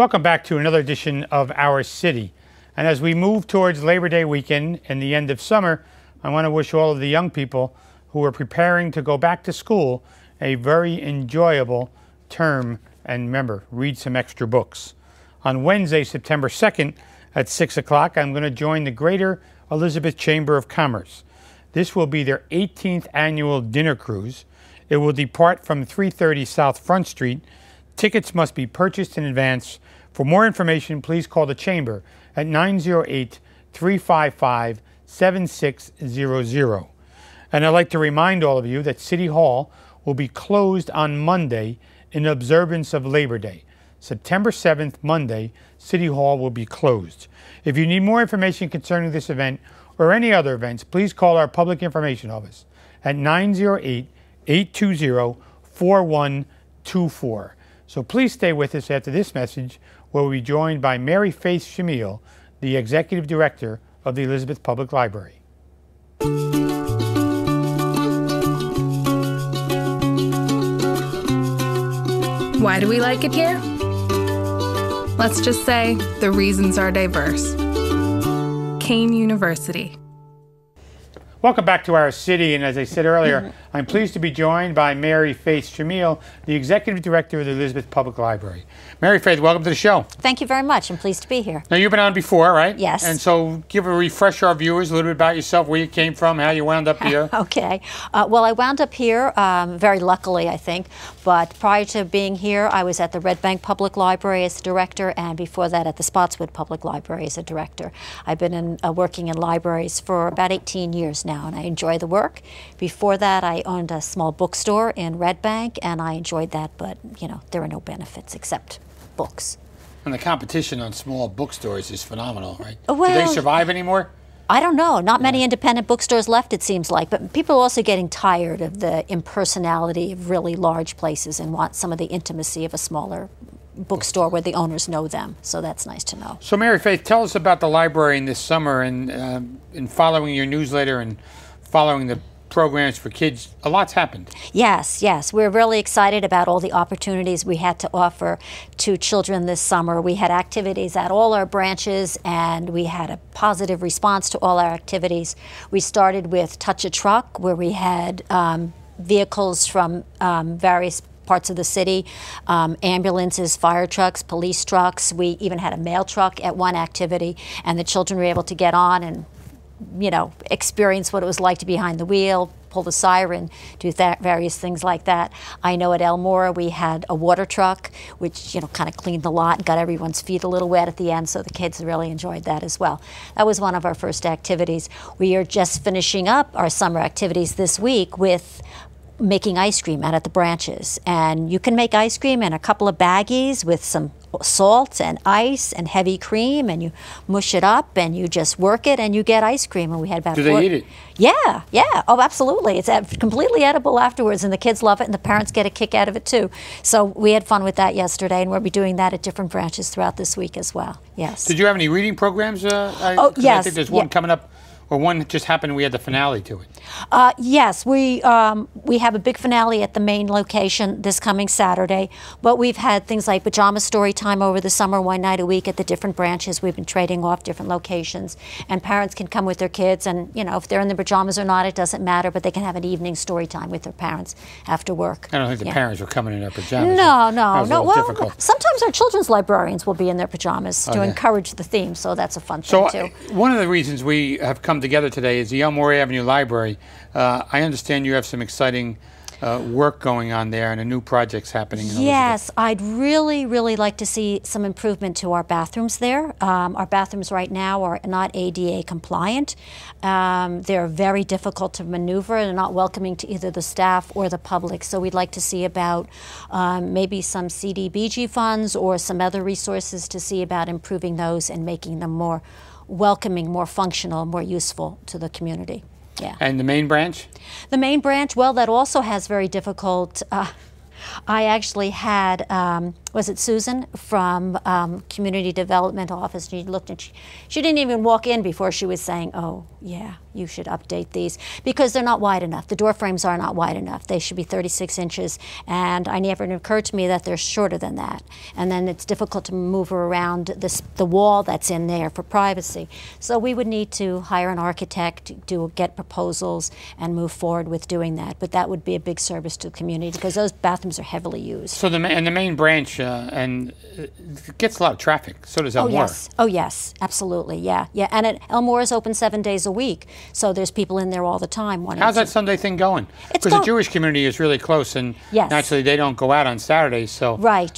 Welcome back to another edition of Our City. And as we move towards Labor Day weekend and the end of summer, I want to wish all of the young people who are preparing to go back to school a very enjoyable term. And remember, read some extra books. On Wednesday, September 2nd at 6 o'clock, I'm going to join the Greater Elizabeth Chamber of Commerce. This will be their 18th annual dinner cruise. It will depart from 330 South Front Street. Tickets must be purchased in advance. For more information, please call the Chamber at 908-355-7600. And I'd like to remind all of you that City Hall will be closed on Monday in observance of Labor Day. September 7th, Monday, City Hall will be closed. If you need more information concerning this event or any other events, please call our Public Information Office at 908-820-4124. So please stay with us after this message, where we'll be joined by Mary Faith Shamil, the Executive Director of the Elizabeth Public Library. Why do we like it here? Let's just say the reasons are diverse. Kean University. Welcome back to Our City, and as I said earlier, I'm pleased to be joined by Mary Faith Shamil, the Executive Director of the Elizabeth Public Library. Mary Faith, welcome to the show. Thank you very much. I'm pleased to be here. Now, you've been on before, right? Yes. And so refresh our viewers a little bit about yourself, where you came from, how you wound up here. Okay. Well, I wound up here very luckily, I think. But prior to being here, I was at the Red Bank Public Library as the director, and before that at the Spotswood Public Library as a director. I've been working in libraries for about 18 years now, and I enjoy the work. Before that, I owned a small bookstore in Red Bank, and I enjoyed that, but, you know, there are no benefits except books. And the competition on small bookstores is phenomenal, right? Well, do they survive anymore? I don't know. Not many independent bookstores left, it seems like. But people are also getting tired of the impersonality of really large places and want some of the intimacy of a smaller bookstore where the owners know them. So that's nice to know. So Mary Faith, tell us about the library in this summer, and in following your newsletter and following the programs for kids. A lot's happened. Yes, yes. We're really excited about all the opportunities we had to offer to children this summer. We had activities at all our branches, and we had a positive response to all our activities. We started with Touch a Truck, where we had vehicles from various parts of the city, ambulances, fire trucks, police trucks. We even had a mail truck at one activity, and the children were able to get on and, you know, experience what it was like to be behind the wheel, pull the siren, do various things like that. I know at Elmore we had a water truck, which, you know, kind of cleaned the lot and got everyone's feet a little wet at the end, so the kids really enjoyed that as well. That was one of our first activities. We are just finishing up our summer activities this week with making ice cream out at the branches. And you can make ice cream in a couple of baggies with some salt and ice and heavy cream, and you mush it up and you just work it and you get ice cream. And we had about Do they eat it? Yeah, yeah. Oh, absolutely. It's completely edible afterwards, and the kids love it, and the parents get a kick out of it too. So we had fun with that yesterday, and we'll be doing that at different branches throughout this week as well. Yes. Did you have any reading programs? Oh, yes. I think there's one coming up. Or one just happened, we had the finale to it. Yes, we have a big finale at the main location this coming Saturday, but we've had things like pajama story time over the summer, one night a week at the different branches. We've been trading off different locations, and parents can come with their kids, and, you know, if they're in their pajamas or not, it doesn't matter, but they can have an evening story time with their parents after work. I don't think the parents were coming in their pajamas. No, no, no. Well, difficult. Sometimes our children's librarians will be in their pajamas to encourage the theme, so that's a fun thing too. One of the reasons we have come together today is the Elmore Avenue Library. I understand you have some exciting work going on there and a new project's happening in Elizabeth. Yes, I'd really, really like to see some improvement to our bathrooms there. Our bathrooms right now are not ADA compliant. They're very difficult to maneuver and not welcoming to either the staff or the public. So we'd like to see about maybe some CDBG funds or some other resources to see about improving those and making them more welcoming, more functional, more useful to the community. Yeah. And the main branch? The main branch, well, that also has very difficult. I actually had was it Susan from Community Development Office. She looked and she didn't even walk in before she was saying, oh, yeah, you should update these because they're not wide enough. The door frames are not wide enough. They should be 36 inches, and it never occurred to me that they're shorter than that. And then it's difficult to move around the wall that's in there for privacy. So we would need to hire an architect to get proposals and move forward with doing that. But that would be a big service to the community because those bathrooms are heavily used. So the main branch it gets a lot of traffic. So does Elmore. Oh yes, absolutely, yeah. And Elmore is open 7 days a week, so there's people in there all the time. How's that Sunday thing going? Because the Jewish community is really close, and naturally they don't go out on Saturdays. So right.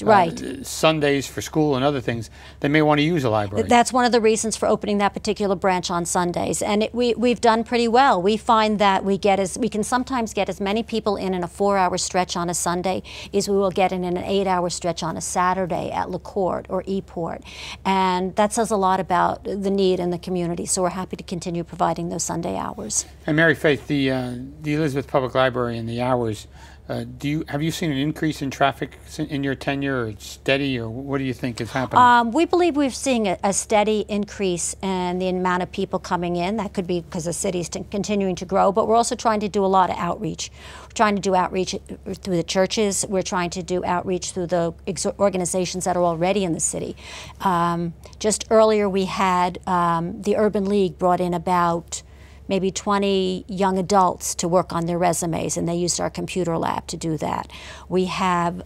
Sundays for school and other things, they may want to use a library. That's one of the reasons for opening that particular branch on Sundays, and we've done pretty well. We find that we can sometimes get as many people in a 4-hour stretch on a Sunday as we will get in an 8-hour stretch on a Saturday at LaCourte or Eport, and that says a lot about the need in the community. So we're happy to continue providing those Sunday hours. And Mary Faith, the Elizabeth Public Library and the hours. Have you seen an increase in traffic in your tenure, or it's steady, or what do you think is happening? We believe we're seeing a steady increase in the amount of people coming in. That could be because the city's continuing to grow, but we're also trying to do a lot of outreach. We're trying to do outreach through the churches. We're trying to do outreach through the organizations that are already in the city. Just earlier we had the Urban League brought in about maybe 20 young adults to work on their resumes, and they used our computer lab to do that. We have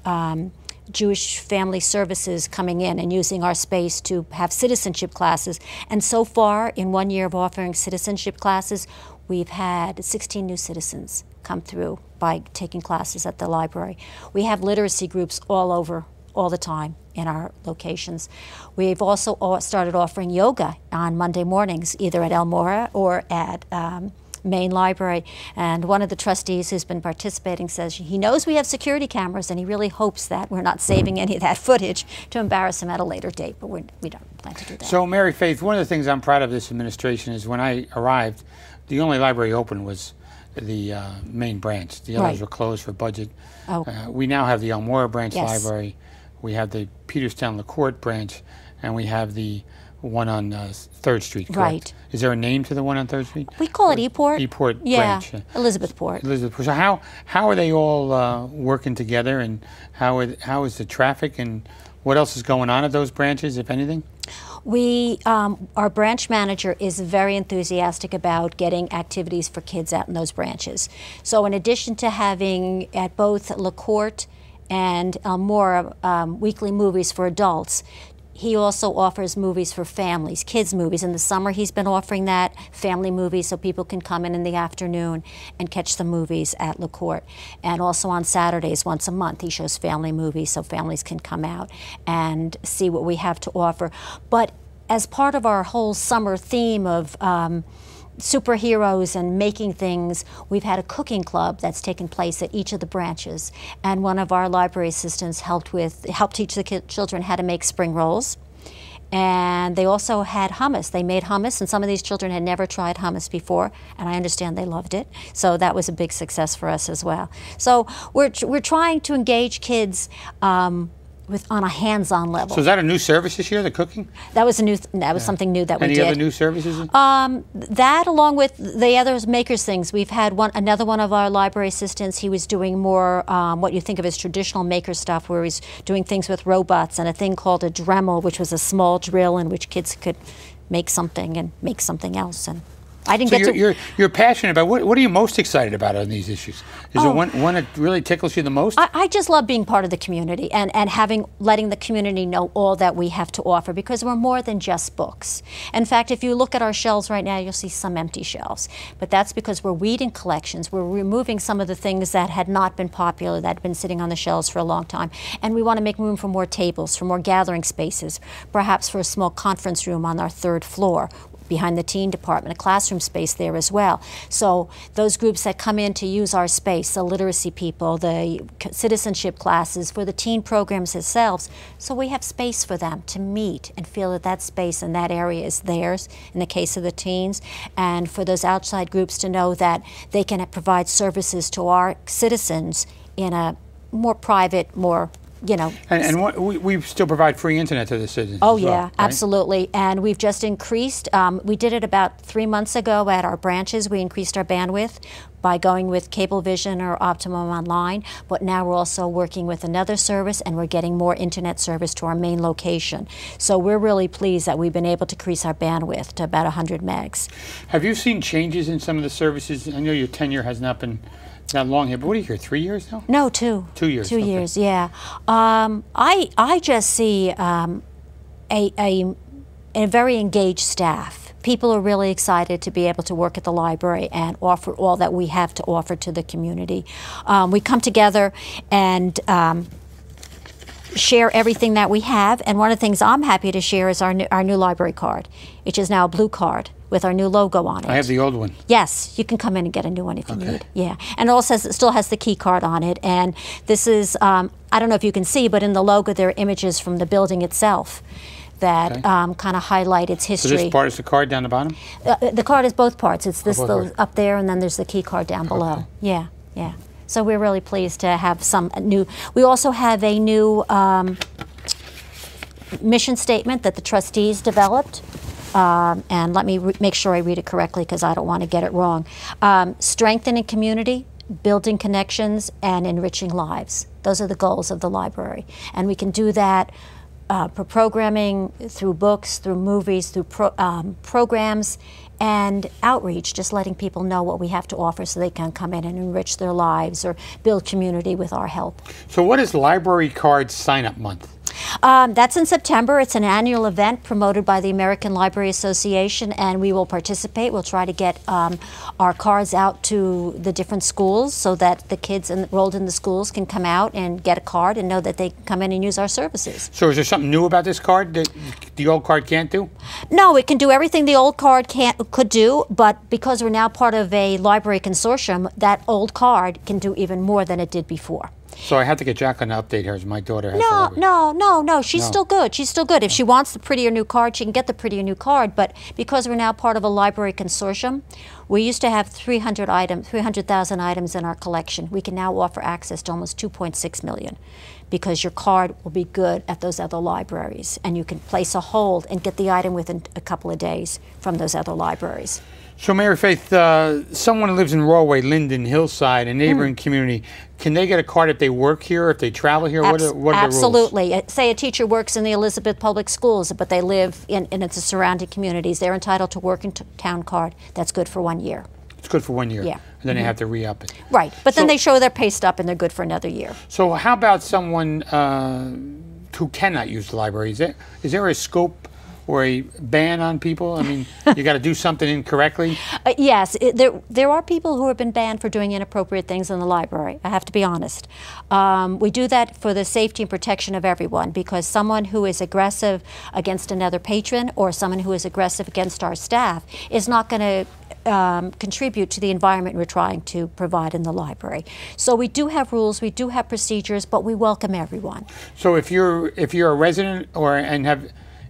Jewish Family Services coming in and using our space to have citizenship classes. And so far, in 1 year of offering citizenship classes, we've had 16 new citizens come through by taking classes at the library. We have literacy groups all over, all the time in our locations. We've also started offering yoga on Monday mornings, either at Elmora or at Main Library. And one of the trustees who's been participating says he knows we have security cameras and he really hopes that we're not saving any of that footage to embarrass him at a later date, but we don't plan to do that. So Mary Faith, one of the things I'm proud of this administration is when I arrived, the only library open was the main branch. The others were closed for budget. We now have the Elmora branch library. We have the Peterstown LaCourte branch, and we have the one on 3rd Street, correct? Right. Is there a name to the one on 3rd Street? We call it Eport. Eport branch. Elizabethport. Elizabethport. So how are they all working together, and how is the traffic, and what else is going on at those branches, if anything? Our branch manager is very enthusiastic about getting activities for kids out in those branches. So in addition to having at both LaCourte and Elmora weekly movies for adults, he also offers movies for families, kids movies. In the summer he's been offering that, family movies, so people can come in the afternoon and catch the movies at LaCourte. And also on Saturdays, once a month, he shows family movies so families can come out and see what we have to offer. But as part of our whole summer theme of superheroes and making things, we've had a cooking club that's taken place at each of the branches, and one of our library assistants helped teach the children how to make spring rolls, and they also had hummus. They made hummus, and some of these children had never tried hummus before, and I understand they loved it, so that was a big success for us as well. So we're trying to engage kids on a hands-on level. So is that a new service this year, the cooking? That was something new that we did. Any other new services? That, along with the other makers things, we've had another one of our library assistants. He was doing more what you think of as traditional maker stuff, where he's doing things with robots, and a thing called a Dremel, which was a small drill in which kids could make something and make something else. And I didn't get to. You're passionate about what are you most excited about on these issues? Is there one that really tickles you the most? I just love being part of the community and letting the community know all that we have to offer, because we're more than just books. In fact, if you look at our shelves right now, you'll see some empty shelves. But that's because we're weeding collections. We're removing some of the things that had not been popular, that had been sitting on the shelves for a long time. And we want to make room for more tables, for more gathering spaces, perhaps for a small conference room on our 3rd floor, behind the teen department, a classroom space there as well. So those groups that come in to use our space, the literacy people, the citizenship classes, for the teen programs themselves, so we have space for them to meet and feel that that space and that area is theirs in the case of the teens, and for those outside groups to know that they can provide services to our citizens in a more private, more you know. And we still provide free internet to the citizens. Oh as well, yeah, right? absolutely. And we've just increased. We did it about 3 months ago at our branches. We increased our bandwidth by going with Cablevision or Optimum Online. But now we're also working with another service, and we're getting more internet service to our main location. So we're really pleased that we've been able to increase our bandwidth to about 100 megs. Have you seen changes in some of the services? I know your tenure has not been that long here, but what are you here, 3 years now? No, 2. 2 years. 2 okay. years, yeah. I just see a very engaged staff. People are really excited to be able to work at the library and offer all that we have to offer to the community. We come together and share everything that we have, and one of the things I'm happy to share is our new library card, which is now a blue card with our new logo on it. I have the old one. Yes, you can come in and get a new one if you Okay. need. Yeah, and it also it still has the key card on it, and this is, I don't know if you can see, but in the logo there are images from the building itself that Okay. kind of highlight its So history. this part is the card down the bottom? The card is both parts. It's this both little parts. up there, and then there's the key card down below. Okay. Yeah, yeah. So we're really pleased to have some new. We also have a new mission statement that the trustees developed. And let me make sure I read it correctly because I don't want to get it wrong. Strengthening community, building connections, and enriching lives. Those are the goals of the library. And we can do that for programming, through books, through movies, through programs, and outreach, just letting people know what we have to offer so they can come in and enrich their lives or build community with our help. So what is Library Card Sign-Up Month? That's in September. It's an annual event promoted by the American Library Association, and we will participate. We'll try to get our cards out to the different schools so that the kids enrolled in the schools can come out and get a card and know that they can come in and use our services. So is there something new about this card that the old card can't do? No, it can do everything the old card could do, but because we're now part of a library consortium, that old card can do even more than it did before. So I have to get Jacqueline to update hers. My daughter has the No, library. no. She's still good. She's still good. If she wants the prettier new card, she can get the prettier new card. But because we're now part of a library consortium, we used to have 300,000 items in our collection. We can now offer access to almost 2.6 million because your card will be good at those other libraries. And you can place a hold and get the item within a couple of days from those other libraries. So Mary Faith, someone who lives in Rawway, Linden, Hillside, a neighboring community, can they get a card if they work here, if they travel here? What are the rules? Absolutely. Say a teacher works in the Elizabeth Public Schools, but they live in the surrounding communities. They're entitled to work in town card. That's good for 1 year. It's good for 1 year. Yeah. And then they have to re-up it. Right. But then So- they show their pay stub and they're good for another year. So how about someone who cannot use the library? Is there a scope or a ban on people? I mean, you got to do something incorrectly? Yes, there are people who have been banned for doing inappropriate things in the library. I have to be honest. We do that for the safety and protection of everyone, because someone who is aggressive against another patron or someone who is aggressive against our staff is not going to contribute to the environment we're trying to provide in the library. So we do have rules, we do have procedures, but we welcome everyone. So if you're a resident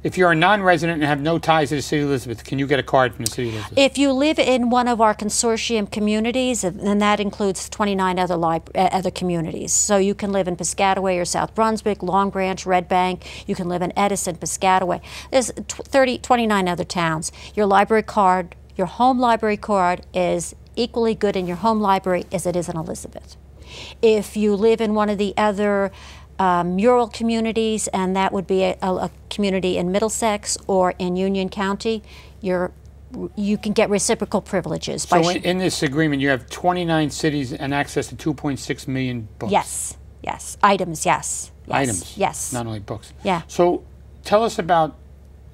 if you're a non-resident and have no ties to the City of Elizabeth, can you get a card from the City of Elizabeth? If you live in one of our consortium communities, and that includes 29 other communities. So you can live in Piscataway or South Brunswick, Long Branch, Red Bank. You can live in Edison, Piscataway. There's 29 other towns. Your library card, your home library card, is equally good in your home library as it is in Elizabeth. If you live in one of the other mural communities, and that would be a community in Middlesex or in Union County, you can get reciprocal privileges. So in this agreement, you have 29 cities and access to 2.6 million books. Yes, yes. Items, yes. Items. Yes. Not only books. Yeah. So tell us about,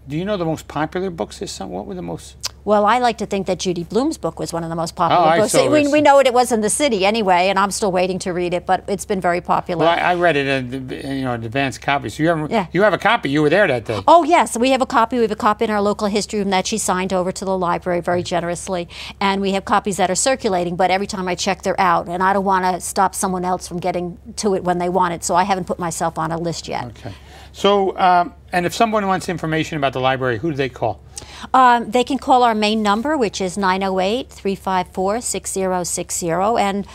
do you know the most popular books this summer? What were the most? Well, I like to think that Judy Blume's book was one of the most popular I books. saw it. We know it was in the city anyway, and I'm still waiting to read it, but it's been very popular. Well, I read it in advanced copy. So you have a copy. You were there that day. Oh, yes. We have a copy. We have a copy in our local history room that she signed over to the library very generously. And we have copies that are circulating, but every time I check, they're out. And I don't want to stop someone else from getting to it when they want it, so I haven't put myself on a list yet. Okay. So, and if someone wants information about the library, who do they call? They can call our main number, which is 908-354-6060. And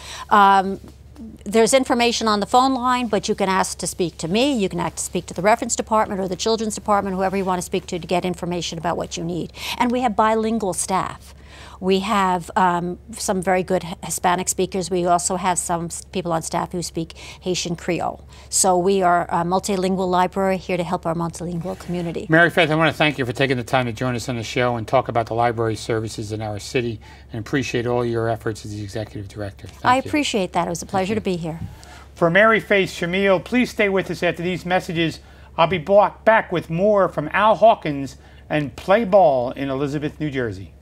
there's information on the phone line, but you can ask to speak to me, you can ask to speak to the reference department or the children's department, whoever you want to speak to get information about what you need. And we have bilingual staff. We have some very good Hispanic speakers. We also have some people on staff who speak Haitian Creole. So we are a multilingual library here to help our multilingual community. Mary Faith, I want to thank you for taking the time to join us on the show and talk about the library services in our city, and appreciate all your efforts as the Executive Director. I appreciate that. It was a pleasure to be here. For Mary Faith Shamil, please stay with us after these messages. I'll be back with more from Al Hawkins and Play Ball in Elizabeth, New Jersey.